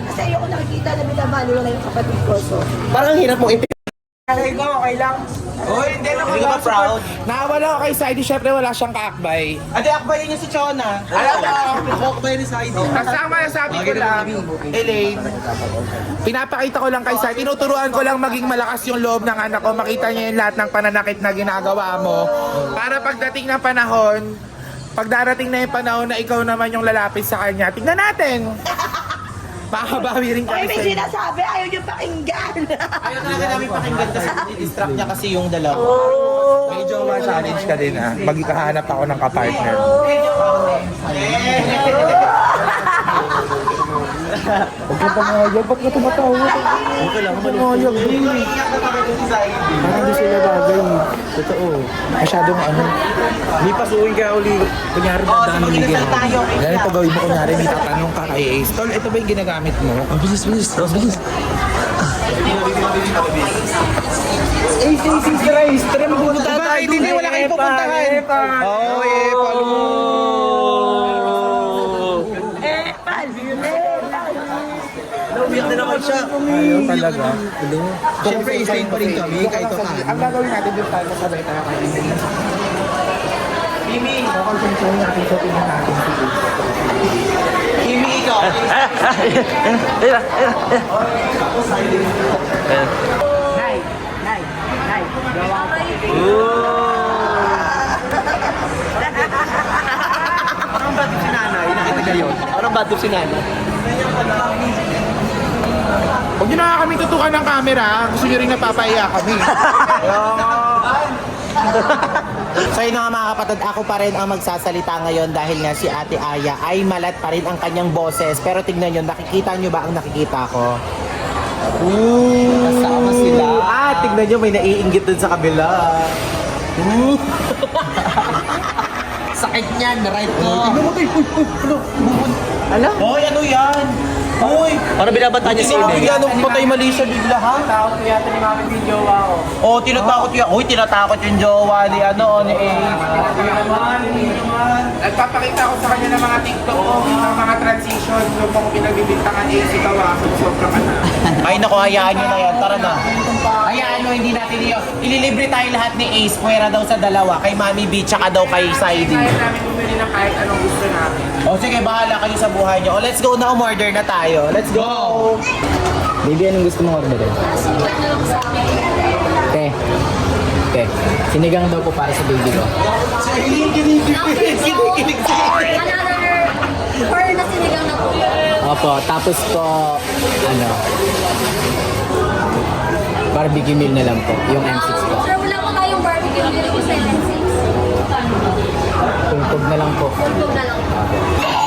Kasi ayoko nakikita na binabali wala yung kapatid ko. So, Parang hirap mong Okay ko, okay lang. Oh, hindi na Hindi ka ba proud? Nawala ako kay Saidi, syempre wala siyang kaakbay. Ate, akbayin niya si Chona. Alam mo, Akbayin ni Saidi. kasama sabi ko lang, Elaine, pinapakita ko lang kay Saidi, tinuturuan ko lang maging malakas yung loob ng anak ko, makita niya yung lahat ng pananakit na ginagawa mo. Para pagdating ng panahon, pag darating na yung panahon na ikaw naman yung lalapit sa kanya, tignan natin. Makabawi rin ay kami may sa'yo. sinasabi, ayaw niyo pakinggan. Ayaw talaga namin pakinggan kasi distract niya kasi yung dalawa. May jowa challenge ka din ah. Magkakahanap ako ng kapartner. Huwag ka pumayag, ba't ka tumatawa? Okay lang, Pumayag, Iiyak na kami si Saidi. parang hindi sila bagay. Totoo. Masyadong ano. May pasuhin ka uli. Kunyari Oo, dadaan sa ng mag-inasal tayo. Ganito gawin mo kunyari, may tatanong ka kay Ace. Tol, ito ba yung ginagamit mo? Ang bilis, bilis. Ang bilis. Tara, magpupunta tayo. Hindi, wala kayong pupuntahan. Oo, Umiyak na naman siya. Ayaw talaga. Siyempre, isayin pa rin kami. Kahit pa paano. Ang gagawin natin doon tayo, sabay tayo kay Ace. Mimi! Kakonsensuhin natin sa tingnan natin si Ace. Mimi, ikaw. Parang bad si nanay. Nakita niya yun. Parang bad si nanay. Huwag nyo na kami tutukan ng camera. Gusto nyo rin napapaiya kami. So yun nga mga kapatid, ako pa rin ang magsasalita ngayon dahil nga si Ate Aya ay malat pa rin ang kanyang boses. Pero tignan nyo, nakikita nyo ba ang nakikita ko? Kasama sila. Tignan nyo, may naiinggit dun sa kabila. Sakit niyan, right ko. Tignan mo ito, alam? Hoy, ano yan? Hoy! Parang binabata niya si Eden. Bigla nung patay mali siya bigla, ha? Takot ko yata ni Mami yung jowa ko. Oo, tinatakot yan. Uy, tinatakot yung jowa ni ano, ni Ace. Nagpapakita ko sa kanya ng mga TikTok ko, ng mga transition. Doon ko pinagbibintangan Ace, ikaw ako. Sobra ka na. Ay, naku, hayaan nyo na yan. Tara na. Hayaan nyo, hindi natin yun. Ililibre tayo lahat ni Ace. Pwera daw sa dalawa. Kay Mami B, tsaka daw kay Saidi. Kaya namin bumili ng kahit anong gusto namin. O sige, bahala kayo sa buhay nyo. O, let's go na, umorder na tayo. Let's go! Baby, anong gusto mong orderin? Te, sinigang daw po para sa baby ko. Or na sinigang na po. Opo, tapos po, barbecue meal na lang po, yung M6 po. Sir, wala po tayong barbecue. Bili ko 7-6. Tungkog na lang po. Tulog na lang po.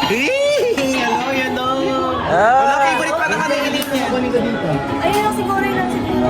Hello, yan o. Wala, favorite pa na kami. Ayun lang siguro, yun lang siguro.